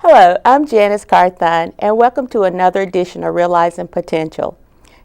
Hello, I'm Janis Carthon, and welcome to another edition of Realizing Potential.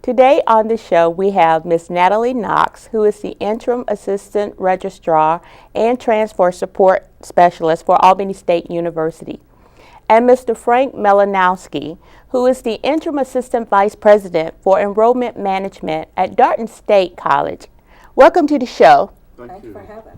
Today on the show we have Ms. Natalie Knox, who is the Interim Assistant Registrar and Transfer Support Specialist for Albany State University, and Mr. Frank Malinowski, who is the Interim Assistant Vice President for Enrollment Management at Darton State College. Welcome to the show. Thank you for having us.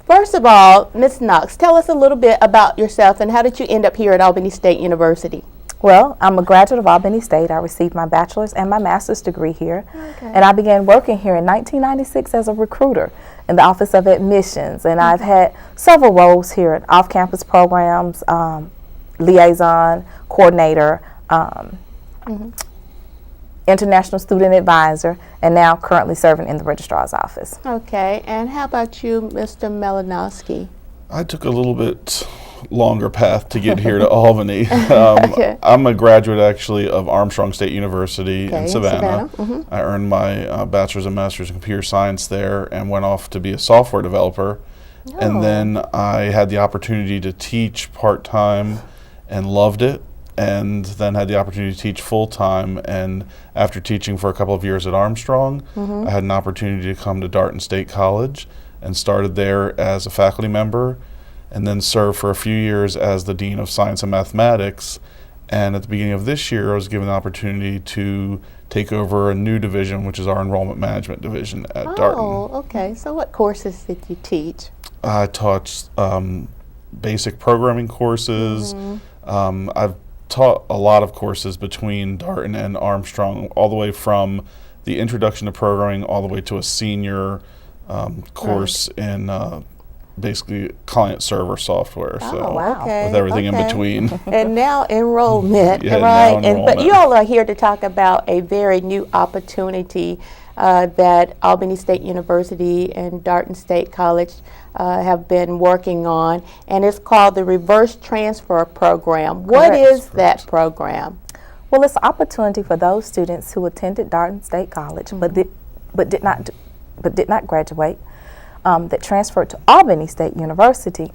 First of all, Ms. Knox, tell us a little bit about yourself and how did you end up here at Albany State University? Well, I'm a graduate of Albany State. I received my bachelor's and my master's degree here. Okay. And I began working here in 1996 as a recruiter in the Office of Admissions. And I've had several roles here at off-campus programs, liaison, coordinator, international student advisor, and now currently serving in the registrar's office. Okay, and how about you, Mr. Malinowski? I took a little bit longer path to get here to Albany. Okay. I'm a graduate actually of Armstrong State University in Savannah. Mm-hmm. I earned my bachelor's and master's in computer science there and went off to be a software developer. Oh. And then I had the opportunity to teach part-time and loved it, and then had the opportunity to teach full-time. And after teaching for a couple of years at Armstrong, I had an opportunity to come to Darton State College and started there as a faculty member, and then served for a few years as the Dean of Science and Mathematics. And at the beginning of this year, I was given the opportunity to take over a new division, which is our Enrollment Management Division at Darton. Oh, okay. So what courses did you teach? I taught basic programming courses. I've taught a lot of courses between Darton and Armstrong, all the way from the introduction to programming all the way to a senior course in basically client-server software. Oh, so wow. Okay. with everything in between. And now enrollment, Yeah, right? now enrollment. But you all are here to talk about a very new opportunity that Albany State University and Darton State College have been working on, and it's called the Reverse Transfer Program. What is that program? Well, it's an opportunity for those students who attended Darton State College but did not graduate, that transferred to Albany State University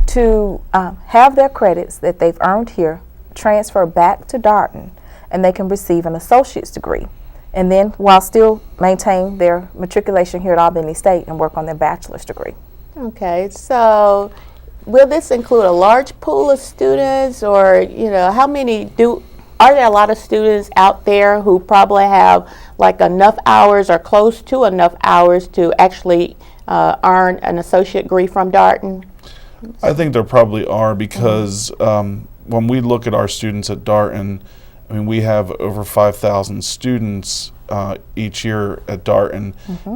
to have their credits that they've earned here transfer back to Darton, and they can receive an associate's degree, and then while still maintain their matriculation here at Albany State and work on their bachelor's degree. Okay, so will this include a large pool of students, or how many are there a lot of students out there who probably have like enough hours or close to enough hours to actually earn an associate degree from Darton? I think there probably are, because when we look at our students at Darton, I mean, we have over 5,000 students each year at Darton,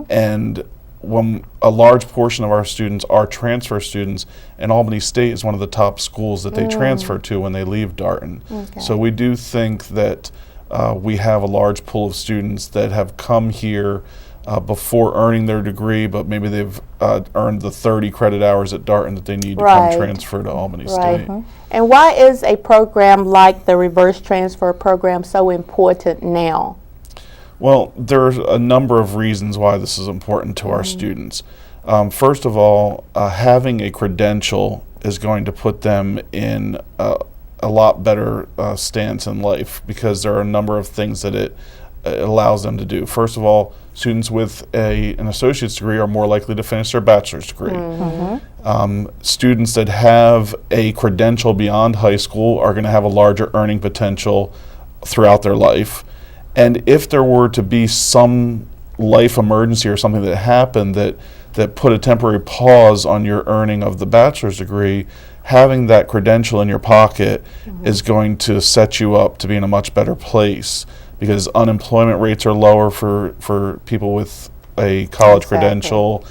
and when a large portion of our students are transfer students, and Albany State is one of the top schools that they transfer to when they leave Darton. Okay. So we do think that we have a large pool of students that have come here before earning their degree, but maybe they've earned the 30 credit hours at Darton that they need to come transfer to Albany State. And why is a program like the Reverse Transfer Program so important now? Well, there's a number of reasons why this is important to our students. First of all, having a credential is going to put them in a lot better stance in life, because there are a number of things that it allows them to do. First of all, students with an associate's degree are more likely to finish their bachelor's degree. Students that have a credential beyond high school are going to have a larger earning potential throughout their life. And if there were to be some life emergency or something that happened that put a temporary pause on your earning of the bachelor's degree, having that credential in your pocket is going to set you up to be in a much better place, because unemployment rates are lower for people with a college Exactly. credential.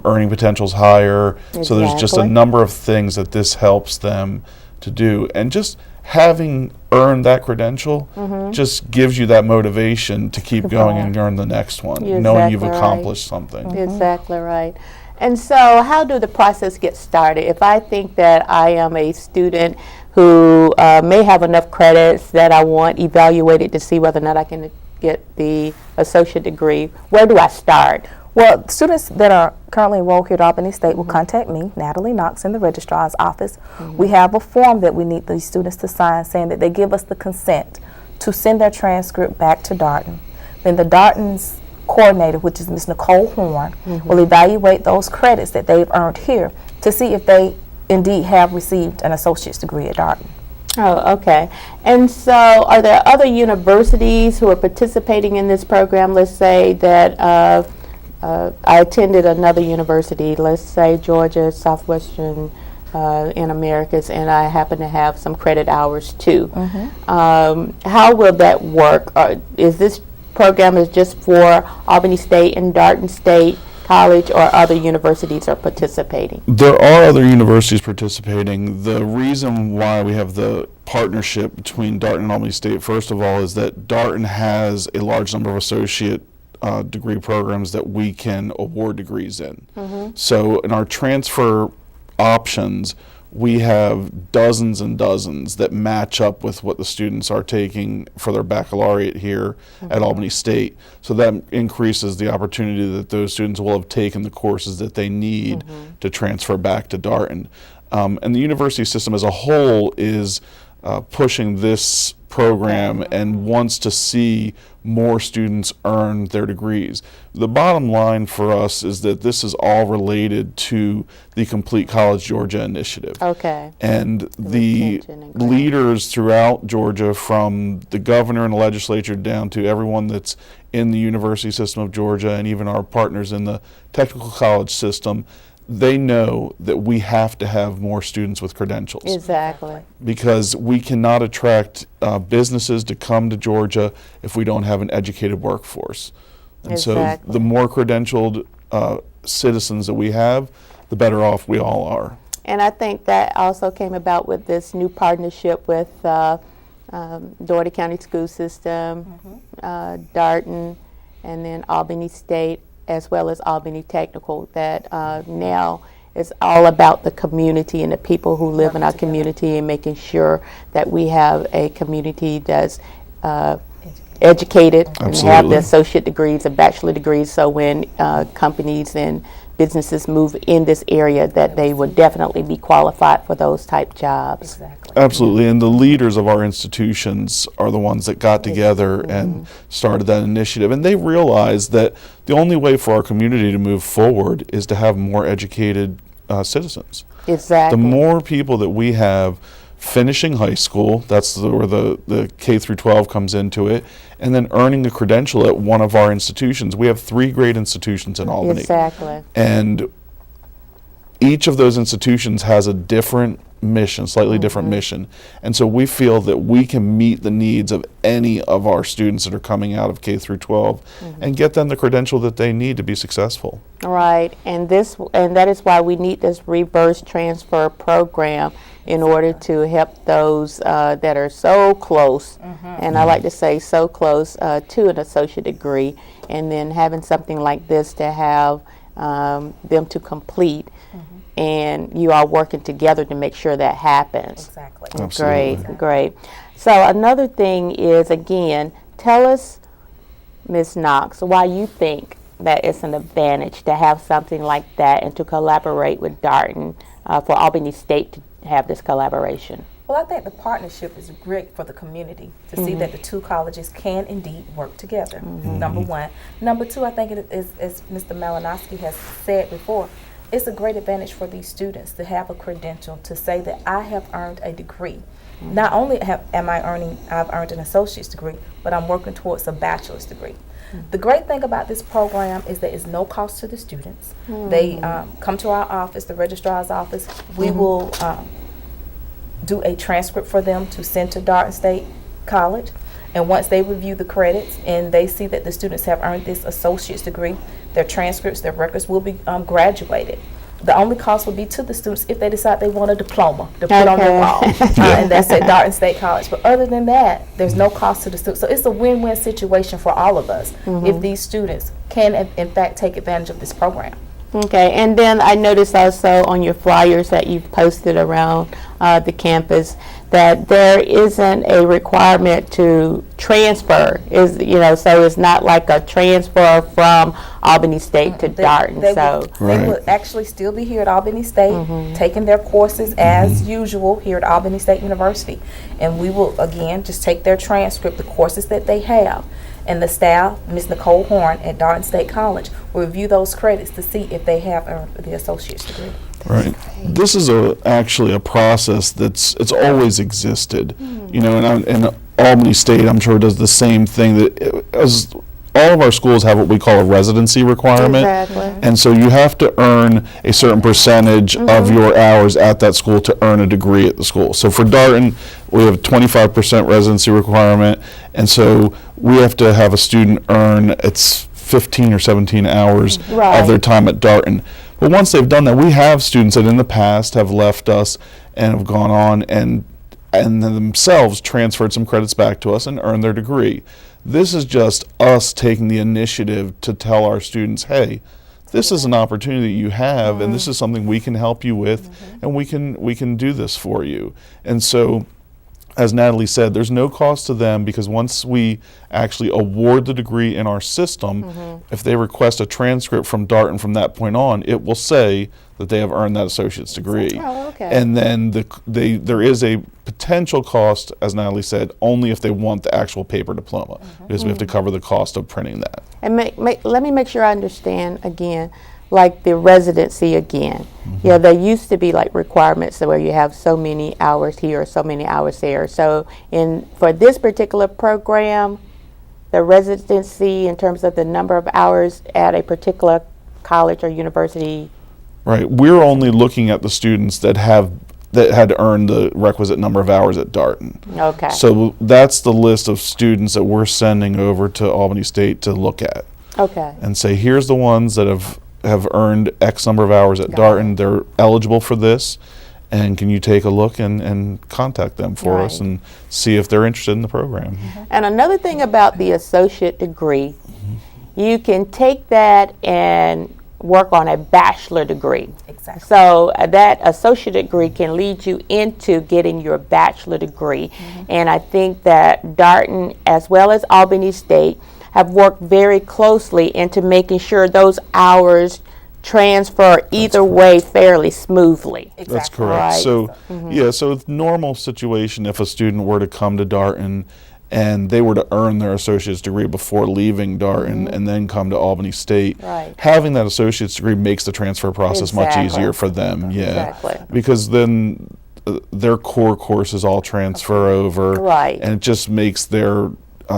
Earning potential's higher. So there's just a Exactly. number of things that this helps them to do. And just having earned that credential just gives you that motivation to keep going and earn the next one, You're knowing you've exactly accomplished something. Exactly right. And so how do the process get started? If I think that I am a student who may have enough credits that I want evaluated to see whether or not I can get the associate degree, where do I start? Well, students that are currently enrolled here at Albany State will contact me, Natalie Knox, in the registrar's office. We have a form that we need these students to sign saying that they give us the consent to send their transcript back to Darton. Then the Darton's coordinator, which is Ms. Nicole Horn, will evaluate those credits that they've earned here to see if they indeed have received an associate's degree at Darton. Oh, okay. And so are there other universities who are participating in this program? Let's say that I attended another university, let's say Georgia, Southwestern in Americas, and I happen to have some credit hours too. How will that work? Is this program is just for Albany State and Darton State College, or other universities are participating? There are other universities participating. The reason why we have the partnership between Darton and Albany State, first of all, is that Darton has a large number of associate degree programs that we can award degrees in. So in our transfer options, we have dozens and dozens that match up with what the students are taking for their baccalaureate here at Albany State. So that increases the opportunity that those students will have taken the courses that they need to transfer back to Darton. And the university system as a whole is pushing this program and wants to see more students earn their degrees. The bottom line for us is that this is all related to the Complete College Georgia initiative. Okay. And the retention and grant. leaders throughout Georgia, from the governor and the legislature down to everyone that's in the university system of Georgia, and even our partners in the technical college system, they know that we have to have more students with credentials. Exactly. Because we cannot attract businesses to come to Georgia if we don't have an educated workforce. And Exactly. so the more credentialed citizens that we have, the better off we all are. And I think that also came about with this new partnership with Doherty County School System, Darton, and then Albany State, as well as Albany Technical, that now is all about the community and the people who live in our community, and making sure that we have a community that's educated and have Absolutely. the associate degrees and bachelor degrees, so when companies and businesses move in this area, that they would definitely be qualified for those type jobs. Exactly. Absolutely, and the leaders of our institutions are the ones that got together and started that initiative. And they realized that the only way for our community to move forward is to have more educated citizens. Exactly. The more people that we have finishing high school, that's where the K through 12 comes into it, and then earning a credential at one of our institutions. We have 3 great institutions in Albany. Exactly. And each of those institutions has a different mission, slightly different mission. And so we feel that we can meet the needs of any of our students that are coming out of K through 12 and get them the credential that they need to be successful. Right, and that is why we need this reverse transfer program in order to help those that are so close, and I like to say so close to an associate degree, and then having something like this to have them to complete, and you are working together to make sure that happens. Exactly. Absolutely. Great. So another thing is, again, tell us, Ms. Knox, why you think that it's an advantage to have something like that and to collaborate with Darton for Albany State to have this collaboration. Well, I think the partnership is great for the community to see that the two colleges can indeed work together, number one. Number two, I think it is, as Mr. Malinowski has said before, it's a great advantage for these students to have a credential to say that I have earned a degree. Not only I've earned an associate's degree, but I'm working towards a bachelor's degree. The great thing about this program is that it's no cost to the students. They come to our office, the registrar's office. We will do a transcript for them to send to Darton State College. And once they review the credits and they see that the students have earned this associate's degree, their transcripts, their records will be graduated. The only cost would be to the students if they decide they want a diploma to put on their wall, and that's at Darton State College. But other than that, there's no cost to the students. So it's a win-win situation for all of us if these students can, in fact, take advantage of this program. Okay, and then I noticed also on your flyers that you've posted around the campus that there isn't a requirement to transfer. So it's not like a transfer from Albany State to Darton. They will actually still be here at Albany State, taking their courses as usual here at Albany State University, and we will again just take their transcript, the courses that they have. And the staff, Ms. Nicole Horn at Darton State College, will review those credits to see if they have the associate's degree. Right. This is actually a process it's always existed. And Albany State, I'm sure, does the same thing. As all of our schools have what we call a residency requirement. Exactly. And so you have to earn a certain percentage of your hours at that school to earn a degree at the school. So for Darton, we have a 25% residency requirement, and so we have to have a student earn, it's 15 or 17 hours of their time at Darton. But once they've done that, we have students that in the past have left us and have gone on and themselves transferred some credits back to us and earned their degree. This is just us taking the initiative to tell our students, hey, this is an opportunity you have, and this is something we can help you with, and we can do this for you. And so, as Natalie said, there's no cost to them, because once we actually award the degree in our system, if they request a transcript from Darton from that point on, it will say that they have earned that associate's degree. Oh, okay. And then there is a potential cost, as Natalie said, only if they want the actual paper diploma, because we have to cover the cost of printing that. And let me make sure I understand again, like the residency again. There used to be like requirements where you have so many hours here or so many hours there. So for this particular program, the residency in terms of the number of hours at a particular college or university. Right. We're only looking at the students that had earned the requisite number of hours at Darton. Okay. So that's the list of students that we're sending over to Albany State to look at. Okay. And say, here's the ones that have earned X number of hours at Darton. They're eligible for this, and can you take a look and contact them for us and see if they're interested in the program. And another thing about the associate degree, you can take that and work on a bachelor degree. Exactly. So that associate degree can lead you into getting your bachelor degree. And I think that Darton, as well as Albany State, have worked very closely into making sure those hours transfer either way fairly smoothly. Exactly. That's correct. Right. So, so it's normal situation if a student were to come to Darton and they were to earn their associate's degree before leaving Darton and then come to Albany State, having that associate's degree makes the transfer process much easier for them. Exactly. Because then their core courses all transfer over, and it just makes their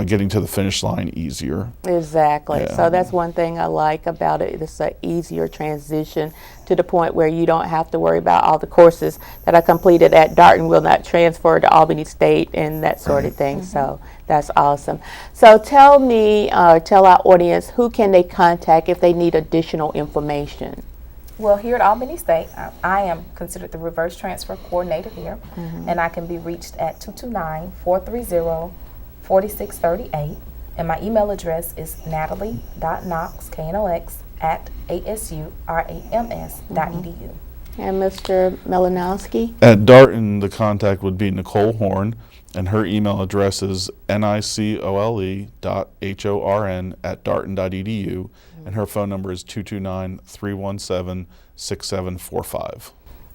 getting to the finish line easier. Exactly. So that's one thing I like about it. It's an easier transition to the point where you don't have to worry about all the courses that I completed at Darton will not transfer to Albany State and that sort of thing. So that's awesome. So tell me, tell our audience, who can they contact if they need additional information? Well, here at Albany State, I am considered the reverse transfer coordinator here, and I can be reached at 229-430-4638, and my email address is natalie.knox, Knox, at asurams.edu. And Mr. Malinowski? At Darton, the contact would be Nicole Horn, and her email address is nicole.horn@darton.edu, and her phone number is 229-317-6745.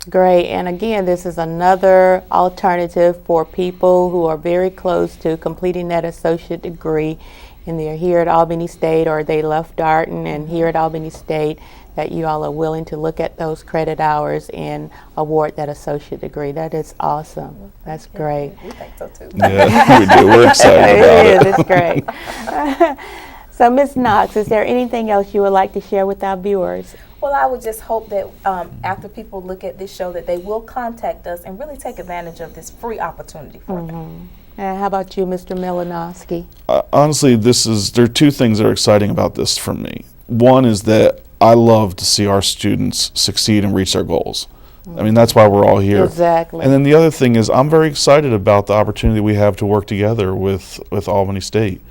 Great. And again, this is another alternative for people who are very close to completing that associate degree, and they're here at Albany State, or they left Darton and here at Albany State, that you all are willing to look at those credit hours and award that associate degree. That is awesome. That's great. We think so too. Yeah, we do. We're excited about it. It's great. So, Ms. Knox, is there anything else you would like to share with our viewers? Well, I would just hope that after people look at this show, that they will contact us and really take advantage of this free opportunity for them. And how about you, Mr. Malinowski? Honestly, there are two things that are exciting about this for me. one is that I love to see our students succeed and reach their goals. I mean, that's why we're all here. Exactly. And then the other thing is I'm very excited about the opportunity we have to work together with Albany State.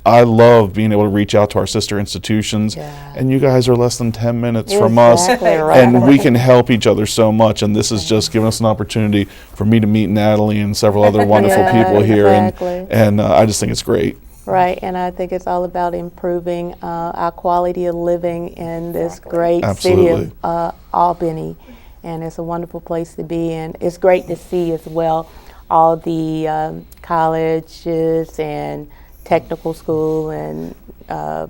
I love being able to reach out to our sister institutions, and you guys are less than 10 minutes from us, right. and we can help each other so much. And this has just given us an opportunity for me to meet Natalie and several other wonderful people here, and I just think it's great. Right, and I think it's all about improving our quality of living in this great city of Albany, and it's a wonderful place to be in. It's great to see as well all the colleges and technical school and I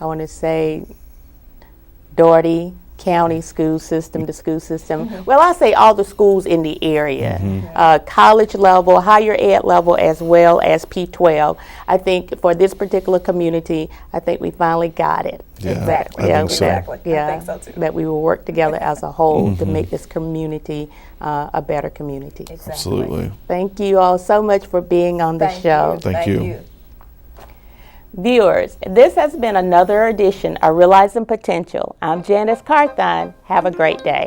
want to say Doherty County school system, the school system. Well, I say all the schools in the area, college level, higher ed level, as well as P12. I think for this particular community, I think we finally got it. Yeah, Exactly. I think so. Exactly. Yeah, I think so too. that we will work together as a whole to make this community a better community. Exactly. Absolutely. Thank you all so much for being on the show. Thank you. Viewers, this has been another edition of Realizing Potential. I'm Janis Carthon. Have a great day.